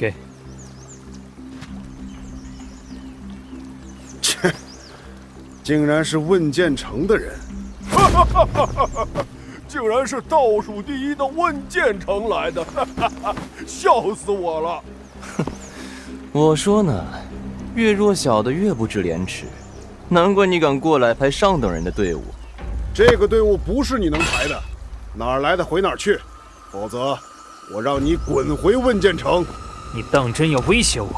给。切，竟然是问建成的人！竟然是倒数第一的问建成来的，笑死我了！我说呢，越弱小的越不知廉耻，难怪你敢过来排上等人的队伍。这个队伍不是你能排的，哪儿来的回哪儿去，否则我让你滚回问建成！你当真要威胁我？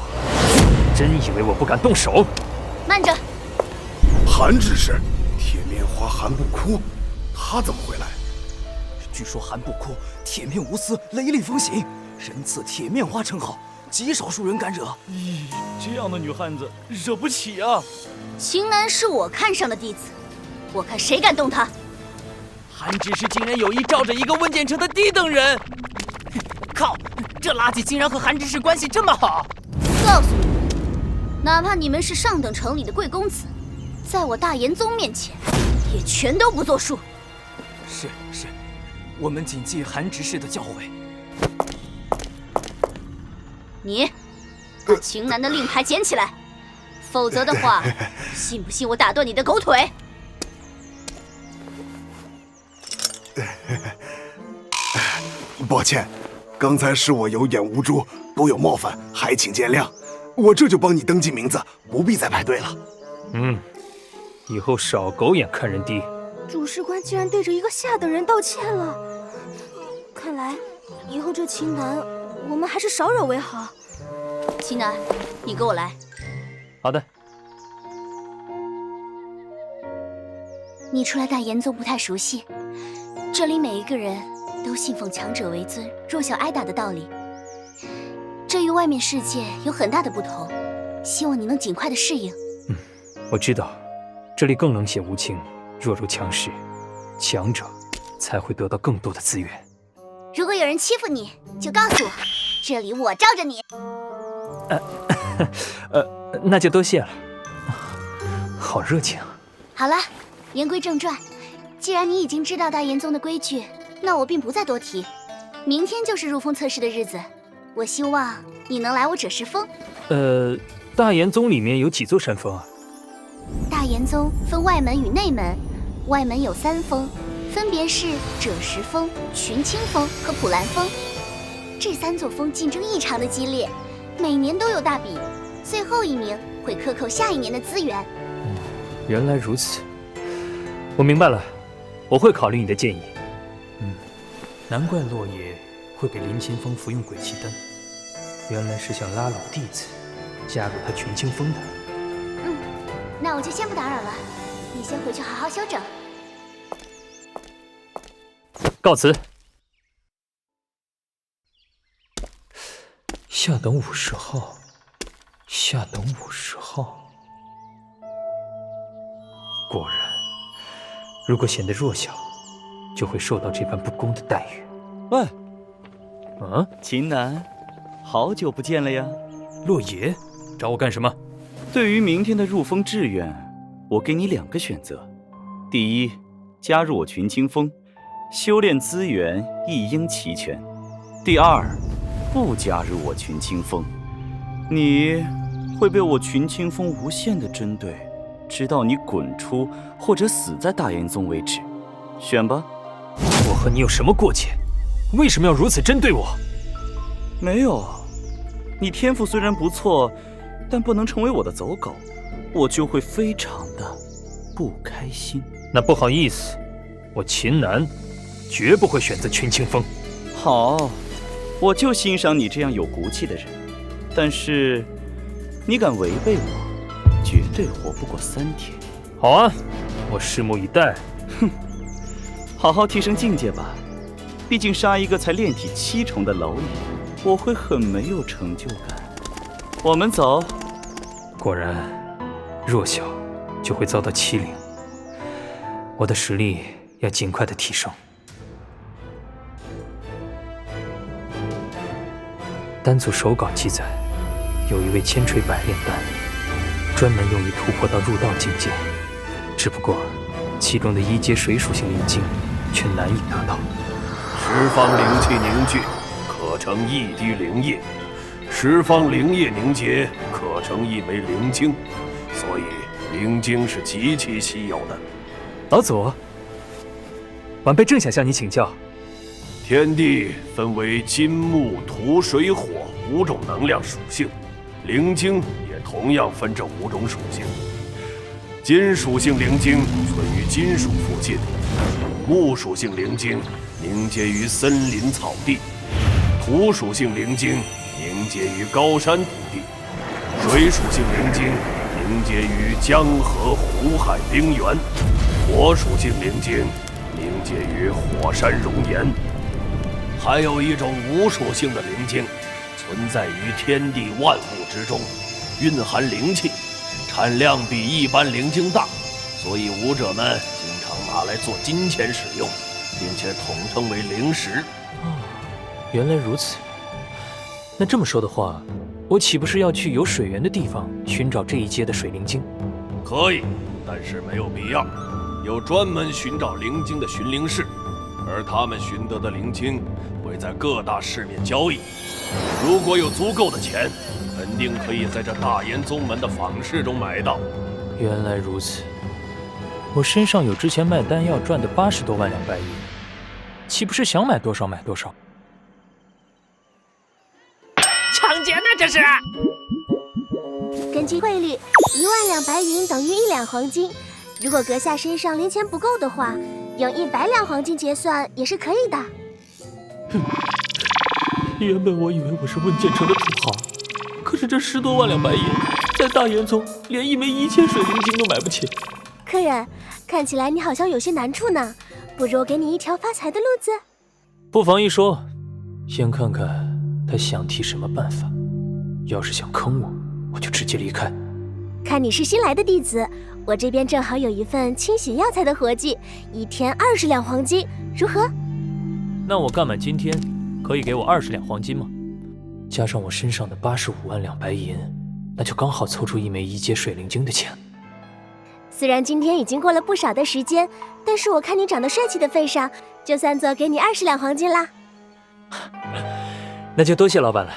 真以为我不敢动手？慢着！韩执事，铁面花韩不哭，他怎么会来？据说韩不哭铁面无私，雷厉风行，人赐铁面花称号，极少数人敢惹。咦，这样的女汉子惹不起啊！秦南是我看上的弟子，我看谁敢动他。韩执事竟然有意罩着一个问建成的低等人，靠！这垃圾竟然和韩执事关系这么好！告诉你们，哪怕你们是上等城里的贵公子，在我大岩宗面前，也全都不作数。是，我们谨记韩执事的教诲。你把秦南的令牌捡起来，否则的话，信不信我打断你的狗腿？抱歉，刚才是我有眼无珠，多有冒犯，还请见谅。我这就帮你登记名字，不必再排队了。以后少狗眼看人低。主事官竟然对着一个下等人道歉了，看来以后这秦南我们还是少惹为好。秦南，你跟我来。好的。你出来大岩宗不太熟悉，这里每一个人都信奉强者为尊、弱小挨打的道理，这与外面世界有很大的不同，希望你能尽快的适应。我知道，这里更冷血无情，弱肉强食，强者才会得到更多的资源。如果有人欺负你，就告诉我，这里我罩着你。那就多谢了。好热情。好了，言归正传，既然你已经知道大岩宗的规矩，那我并不再多提。明天就是入封测试的日子，我希望你能来我赭石峰。大岩宗里面有几座山峰啊？大岩宗分外门与内门，外门有3峰，分别是赭石峰、群青峰和普兰峰。这3座峰竞争异常的激烈，每年都有大比，最后一名会克扣下一年的资源。原来如此，我明白了，我会考虑你的建议。难怪洛爷会给林清风服用鬼气丹，原来是想拉拢弟子，加入他群青峰的。那我就先不打扰了，你先回去好好休整。告辞。下等50号，下等50号。果然，如果显得弱小，就会受到这般不公的待遇。喂，秦南，好久不见了呀！洛爷，找我干什么？对于明天的入封志愿，我给你2个选择：第一，加入我群青峰，修炼资源一应齐全；第二，不加入我群青峰，你会被我群青峰无限的针对，直到你滚出或者死在大岩宗为止。选吧。我和你有什么过节？为什么要如此针对我？没有，你天赋虽然不错，但不能成为我的走狗，我就会非常的不开心。那不好意思，我秦南绝不会选择群青峰。好，我就欣赏你这样有骨气的人，但是你敢违背我，绝对活不过3天。好啊，我拭目以待。哼，好好提升境界吧，毕竟杀一个才炼体7重的蝼蚁，我会很没有成就感。我们走。果然，弱小就会遭到欺凌。我的实力要尽快的提升。丹祖手稿记载，有一味千锤百炼丹，专门用于突破到入道境界。只不过，其中的1阶水属性灵晶却难以得到。十方灵气凝聚，可成1滴灵液。十方灵液凝结可成一枚灵晶，所以灵晶是极其稀有的。老祖，晚辈正想向你请教。天地分为金、木、土、水、火5种能量属性，灵晶也同样分这5种属性。金属性灵晶存于金属附近，木属性灵晶凝结于森林草地，土属性灵晶凝结于高山土地，水属性灵晶凝结于江河湖海冰原，火属性灵晶凝结于火山熔岩。还有一种无属性的灵晶，存在于天地万物之中，蕴含灵气，产量比一般灵晶大，所以武者们经常拿来做金钱使用，并且统称为灵石。原来如此。那这么说的话，我岂不是要去有水源的地方寻找这一阶的水灵晶？可以，但是没有必要。有专门寻找灵晶的寻灵士，而他们寻得的灵晶会在各大市面交易。如果有足够的钱，肯定可以在这大岩宗门的坊市中买到。原来如此，我身上有之前卖丹药赚的80多万两白银，岂不是想买多少买多少？抢劫呢这是！根据汇率，1万两白银等于1两黄金。如果阁下身上零钱不够的话，用100两黄金结算也是可以的。原本我以为我是问剑城的土豪，可是这10多万两白银，在大岩宗连一枚1000水灵晶都买不起。客人，看起来你好像有些难处呢，不如给你一条发财的路子。不妨一说，先看看他想提什么办法。要是想坑我，我就直接离开。看你是新来的弟子，我这边正好有一份清洗药材的活计，1天20两黄金，如何？那我干满今天，可以给我20两黄金吗？加上我身上的85万两白银，那就刚好凑出一枚1阶水灵晶的钱。虽然今天已经过了不少的时间，但是我看你长得帅气的份上，就算做给你20两黄金啦。那就多谢老板了。